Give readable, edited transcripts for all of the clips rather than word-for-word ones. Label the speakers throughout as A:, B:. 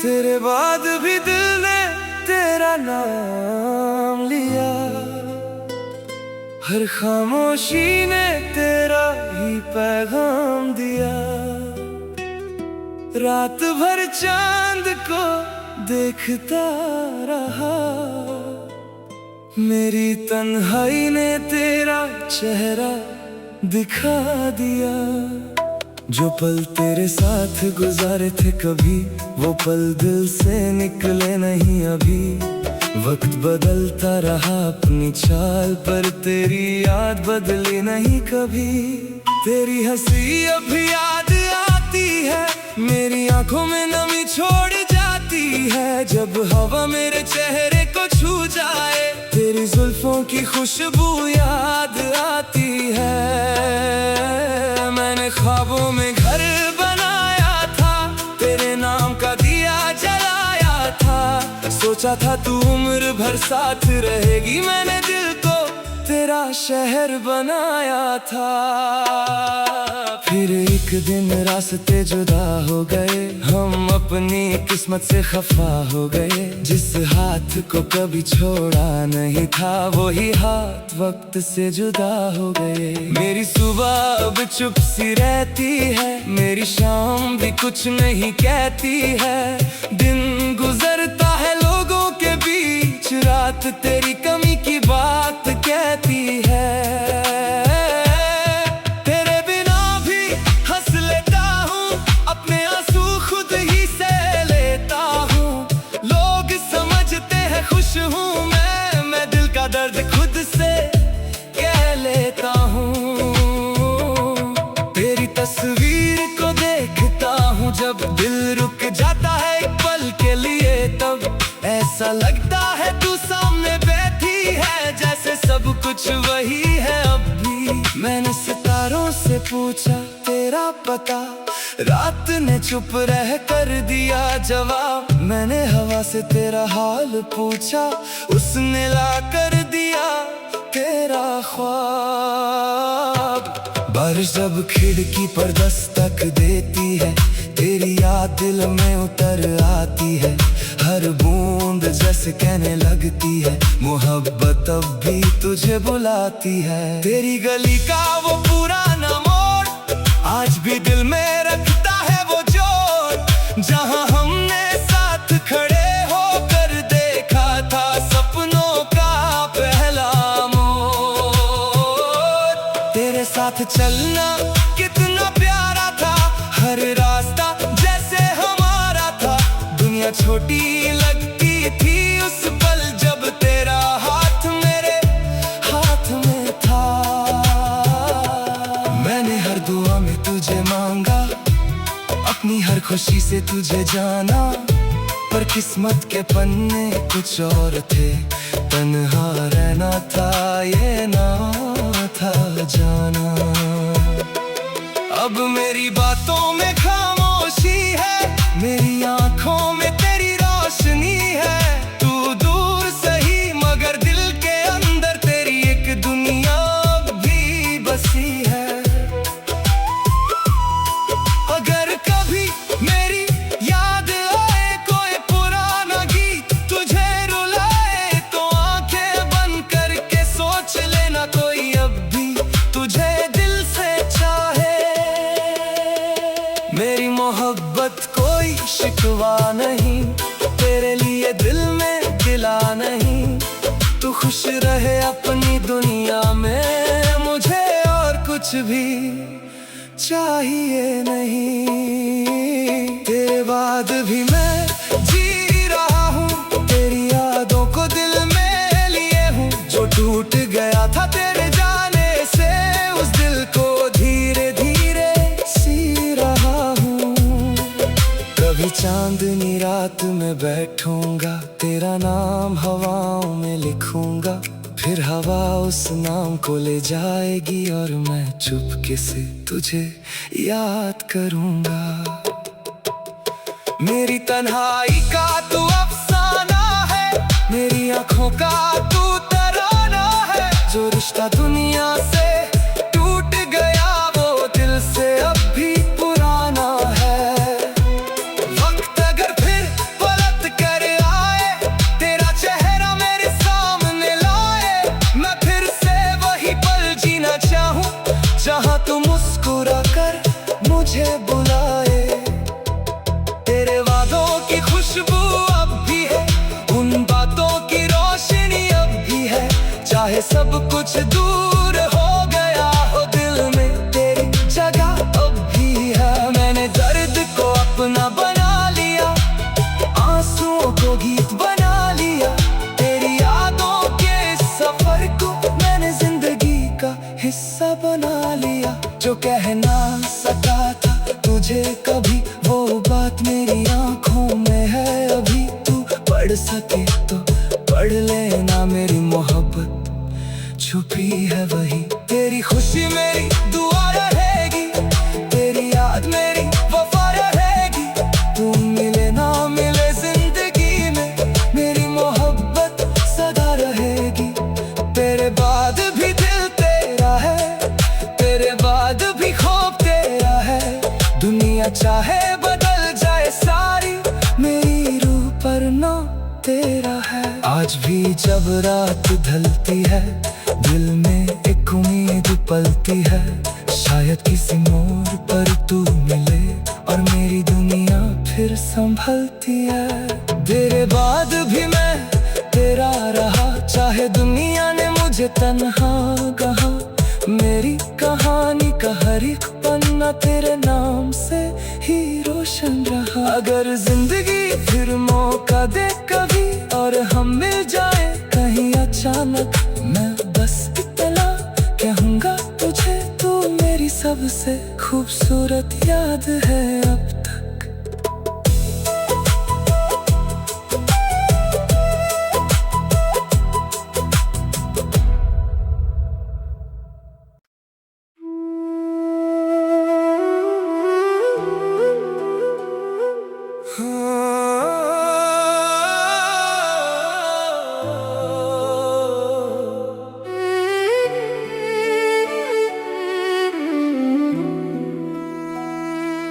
A: तेरे बाद भी दिल ने तेरा नाम लिया, हर खामोशी ने तेरा ही पैगाम दिया। रात भर चांद को देखता रहा, मेरी तन्हाई ने तेरा चेहरा दिखा दिया। जो पल तेरे साथ गुजारे थे कभी, वो पल दिल से निकले नहीं अभी। वक्त बदलता रहा अपनी चाल, पर तेरी याद बदली नहीं कभी। तेरी हंसी अब याद आती है, मेरी आंखों में नमी छोड़ जाती है। जब हवा मेरे चेहरे को छू जाए, तेरी जुल्फों की खुशबू याद आती है। मैंने ख्वाबों में घर बनाया था, तेरे नाम का दिया जलाया था। सोचा था तू उम्र भर साथ रहेगी, मैंने दिल को तेरा शहर बनाया था। फिर एक दिन रास्ते जुदा हो गए, हम अपनी किस्मत से खफा हो गए। जिस हाथ को कभी छोड़ा नहीं था, वही हाथ वक्त से जुदा हो गए। मेरी सुबह अब चुप सी रहती है, मेरी शाम भी कुछ नहीं कहती है। दिन गुजरता है लोगों के बीच, रात तेरी कमी की बात कहती है। दर्द खुद से कह लेता हूँ, तेरी तस्वीर को देखता हूँ। जब दिल रुक जाता है एक पल के लिए, तब ऐसा लगता है तू सामने बैठी है, जैसे सब कुछ वही है अब भी। मैंने सितारों से पूछा तेरा पता, रात ने चुप रह कर दिया जवाब। मैंने हवा से तेरा हाल पूछा, उसने ला कर दिया तेरा ख्वाब। बारिश जब खिड़की पर दस्तक देती है, तेरी याद दिल में उतर आती है। हर बूंद जैसे कहने लगती है, मोहब्बत अब भी तुझे बुलाती है। तेरी गली का वो पुराना मोड़ आज भी दिल में रखता है वो जोर, जहां हमने साथ खड़े होकर देखा था सपनों का पहला मोड़। तेरे साथ चलना कितना प्यारा था, हर रास्ता जैसे हमारा था। दुनिया छोटी लगती थी उस पल, जब तेरा हाथ मेरे हाथ में था। मैंने हर दुआ में तुझे मांगा, अपनी हर खुशी से तुझे जाना। पर किस्मत के पन्ने कुछ और थे, तन्हा रहना था ये ना था जाना। अब मेरी बातों में खामोशी है, मेरी आंखों में तेरी रोशनी है। तू दूर सही मगर दिल के अंदर तेरी एक दुनिया भी बसी है। अगर कभी मेरी याद आए कोई पुराना गीत तुझे रुलाए, तो आंखें बंद करके सोच लेना कोई अब भी तुझे दिल से चाहे। मेरी मोहब्बत कोई शिकवा नहीं, तेरे लिए दिल में गिला नहीं। तू खुश रहे अपनी दुनिया में, मुझे और कुछ भी चाहिए नहीं। तेरे बाद भी मैं जी रहा हूँ, तेरी यादों को दिल में लिए हूँ। जो टूट गया था तेरे जाने से, उस दिल को धीरे धीरे सी रहा हूँ। कभी चांदनी रात में बैठूंगा, तेरा नाम हवाओं में लिखूंगा। फिर हवा उस नाम को ले जाएगी, और मैं चुपके से तुझे याद करूंगा। मेरी तन्हाई का तू अफसाना है, मेरी आंखों का तू तराना है। जो रिश्ता दुनिया से टूट गया, वो दिल से अब भी पुराना है। वक्त अगर फिर मुझे बुलाए। तेरे वादों की खुशबू अब भी है, उन बातों की रोशनी अब भी है। चाहे सब कुछ दूर हो गया हो, दिल में तेरी जगह अब भी है। मैंने दर्द को अपना बना लिया, आंसुओं को गीत बना लिया। तेरी यादों के सफर को मैंने जिंदगी का हिस्सा बना लिया। जो कह ना सका था तुझे कभी, वो बात मेरी आंखों में है अभी। तू पढ़ सके तो पढ़ लेना, मेरी मोहब्बत छुपी है वही। तेरी खुशी मेरी दुआ रहेगी, तेरी याद मेरी वफा रहेगी। तू मिले ना मिले जिंदगी में, मेरी मोहब्बत सदा रहेगी। तेरे बाद भी दिल तेरा है, तेरे बाद भी ख्वाब तेरा है। दुनिया चाहे बदल जाए सारी, मेरी रूह पर ना तेरा है। आज भी जब रात ढलती है, दिल में एक उम्मीद पलती है। शायद किसी मोड़ पर तू मिले और मेरी दुनिया फिर संभलती है। तेरे बाद भी मैं तेरा रहा, चाहे दुनिया ने मुझे तन्हा कहा। मेरी कहानी का हर एक पन्ना तेरे नाम से ही रोशन रहा। अगर जिंदगी फिर मौका दे कभी और हम मिल जाए कहीं अचानक, मैं बस इतना कहूँगा तुझे, तू मेरी सबसे खूबसूरत याद है अब तक।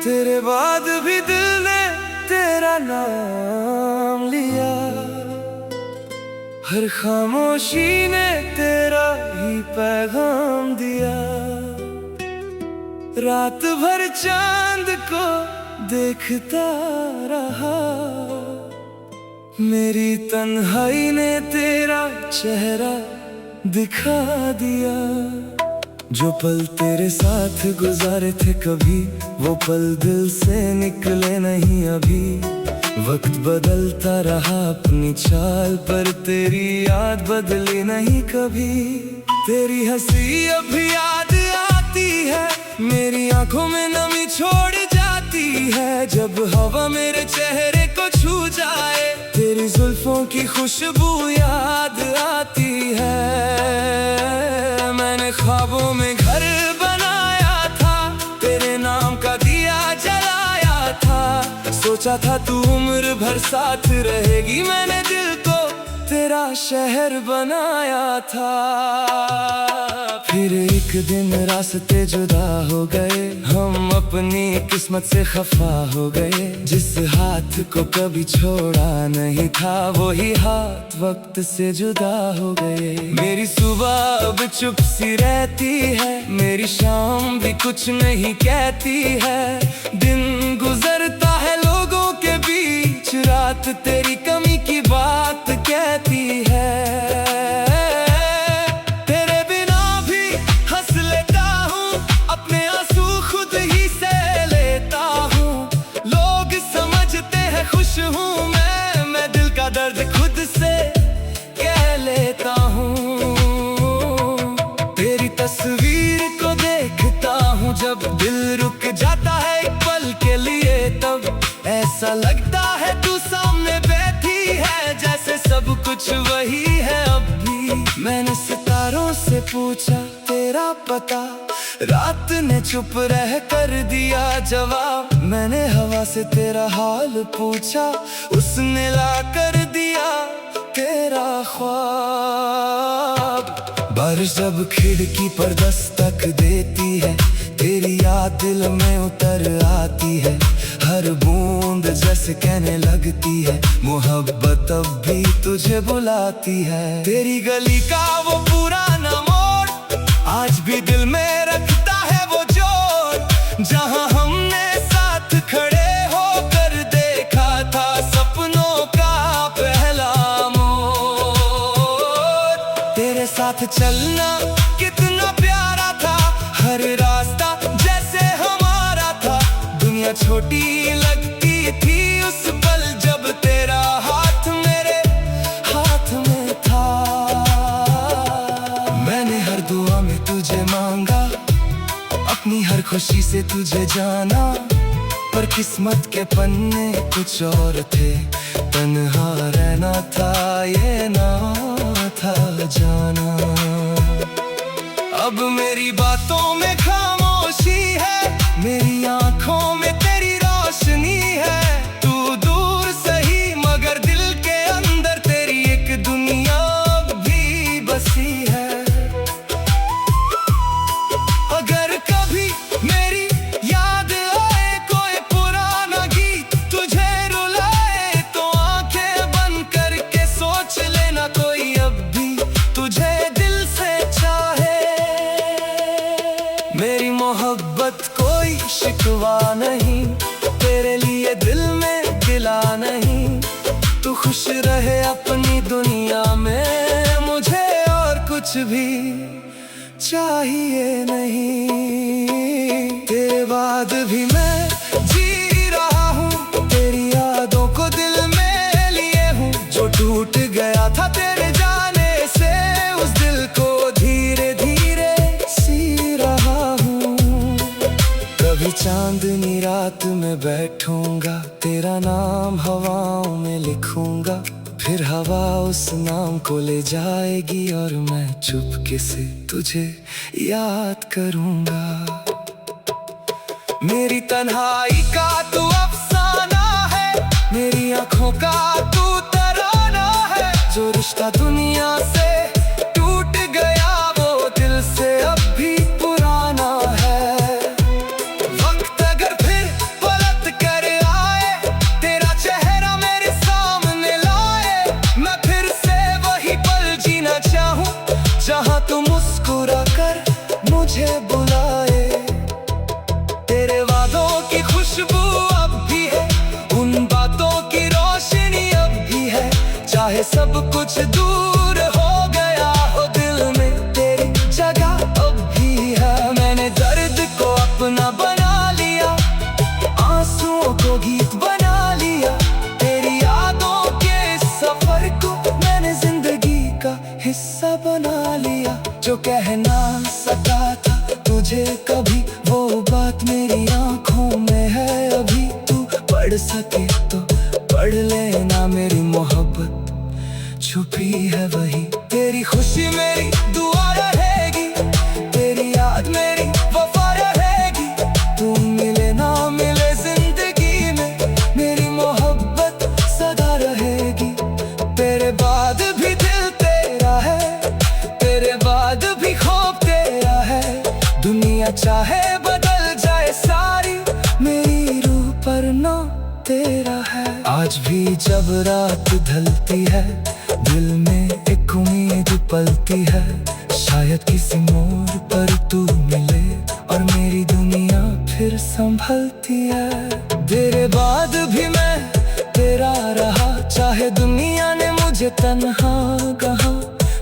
A: तेरे बाद भी दिल ने तेरा नाम लिया, हर खामोशी ने तेरा ही पैगाम दिया। रात भर चांद को देखता रहा, मेरी तन्हाई ने तेरा चेहरा दिखा दिया। जो पल तेरे साथ गुजारे थे कभी, वो पल दिल से निकले नहीं अभी। वक्त बदलता रहा अपनी चाल, पर तेरी याद बदली नहीं कभी। तेरी हंसी अभी याद आती है, मेरी आंखों में नमी छोड़ जाती है। जब हवा मेरे चेहरे को छू जाए, तेरी जुल्फों की खुशबू याद आती है। मैंने ख्वाबों में घर बनाया था, तेरे नाम का दिया जलाया था। सोचा था तू उम्र भर साथ रहेगी, मैंने दिल को तेरा शहर बनाया था। फिर एक दिन रास्ते जुदा हो गए, हम अपनी किस्मत से खफा हो गए। जिस हाथ को कभी छोड़ा नहीं था, वही हाथ वक्त से जुदा हो गए। मेरी सुबह अब चुप सी रहती है, मेरी शाम भी कुछ नहीं कहती है। दिन गुजरता है लोगों के बीच, रात तेरी कमी की बात कहती है। मैं दिल का दर्द खुद से कह लेता हूँ। तेरी तस्वीर को देखता हूँ, जब दिल रुक जाता है एक पल के लिए, तब ऐसा लगता है तू सामने बैठी है, जैसे सब कुछ वही है अब भी। मैंने सितारों से पूछा तेरा पता, रात ने चुप रह कर दिया जवाब। मैंने हवा से तेरा हाल पूछा, उसने ला कर दिया तेरा ख्वाब। बारिश जब खिड़की पर दस्तक देती है, तेरी याद दिल में उतर आती है। हर बूंद जैसे कहने लगती है, मोहब्बत अब भी तुझे बुलाती है। तेरी गली का वो पुराना मोड़ आज भी दिल में रखता है वो जोर, जहां हमने साथ खड़े होकर देखा था सपनों का पहला मोड़। तेरे साथ चलना कितना प्यारा था, हर रास्ता जैसे हमारा था। दुनिया छोटी लगती थी उस पल जब तेरा हाथ मेरे हाथ में था। मैंने हर दुआ में तुझे मांगा, अपनी हर खुशी से तुझे जाना, पर किस्मत के पन्ने कुछ और थे। तन्हा रहना था ये ना था जाना। अब मेरी बातों में खामोशी है, मेरी आंखों में तेरी रोशनी है। तू दूर सही मगर दिल के अंदर तेरी एक दुनिया भी बसी है। अगर कभी मेरी याद आए कोई पुराना गीत तुझे रुलाए, तो आंखें बंद करके सोच लेना कोई अब भी तुझे दिल से चाहे। मेरी मोहब्बत कोई शिकवा नहीं, तेरे लिए दिल में गिला नहीं। तू खुश रहे अपनी दुनिया में, मुझे और कुछ भी चाहिए नहीं। तेरे बाद भी मैं जी रहा हूँ, तेरी यादों को दिल में लिए हूँ। जो टूट गया था तेरे जाने से, उस दिल को धीरे धीरे सी रहा हूँ। कभी चांदनी रात में बैठूंगा, तेरा नाम हवाओं में लिखूंगा। फिर हवा उस नाम को ले जाएगी और मैं चुपके से तुझे याद करूंगा। मेरी तन्हाई का तू अफसाना है, मेरी आंखों का तू तराना है। जो रिश्ता दुनिया से टूट गया वो दिल से अब भी पुराना है। वक्त अगर फिर पलट कर आए, तेरा चेहरा मेरे सामने लाए, मैं फिर से वही पल जीना चाहूं जहां तू मुस्कुरा कर मुझे बुलाए। तेरे वादों की खुशबू अब भी है, उन बातों की रोशनी अब भी है। चाहे सब कुछ दूर हो गया हो, दिल में तेरी जगह अब भी है। मैंने दर्द को अपना बना लिया, आंसुओं को गीत बना लिया। तेरी यादों के सफर को मैंने जिंदगी का हिस्सा बना लिया। जो कह ना सका था तुझे कभी, वो बात मेरी आंखों में है अभी। तू पढ़ सके तो पढ़ लेना, मेरी मोहब्बत छुपी है वही। तेरी खुशी मेरी दुआ रहेगी, तेरी याद मेरी वफा रहेगी। तू मिले ना मिले जिंदगी में, मेरी मोहब्बत सदा रहेगी। तेरे बाद भी दिल तेरा है, तेरे बाद भी ख्वाब तेरा है। दुनिया चाहे बदल जाए सारी, मेरी रूह पर ना तेरा है। आज भी जब रात ढलती है, दिल में एक उम्मीद पलती है। शायद किसी मोड़ पर तू मिले और मेरी दुनिया फिर संभलती है। तेरे बाद भी मैं तेरा रहा, चाहे दुनिया ने मुझे तन्हा कहा।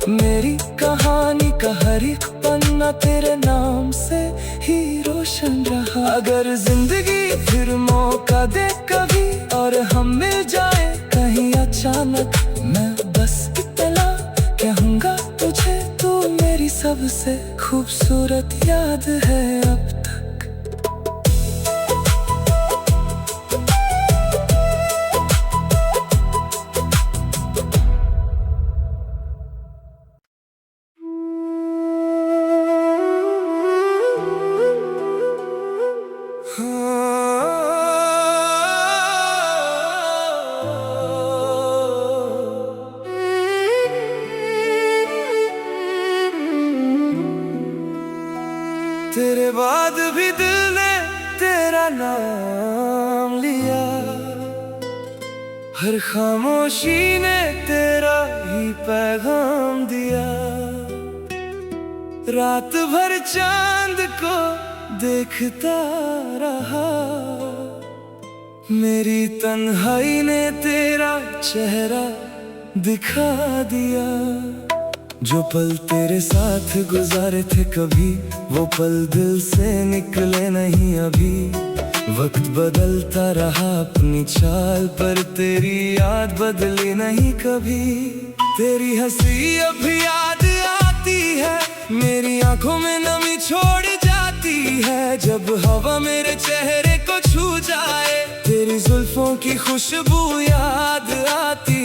A: मेरी कहानी का हर एक पन्ना तेरे नाम से ही रोशन रहा। अगर जिंदगी फिर मौका दे कभी और हम मिल जाए कहीं अचानक, मैं बस इतना कहूँगा तुझे, तू मेरी सबसे खूबसूरत याद है अब तक। तेरे बाद भी दिल ने तेरा नाम लिया, हर खामोशी ने तेरा ही पैगाम दिया। रात भर चांद को देखता रहा। मेरी तन्हाई ने तेरा चेहरा दिखा दिया। जो पल तेरे साथ गुजारे थे कभी, वो पल दिल से निकले नहीं अभी। वक्त बदलता रहा अपनी चाल, पर तेरी याद बदली नहीं कभी। तेरी हंसी अभी याद आती है, मेरी आंखों में नमी छोड़ जाती है। जब हवा मेरे चेहरे को छू जाए, तेरी जुल्फों की खुशबू याद आती।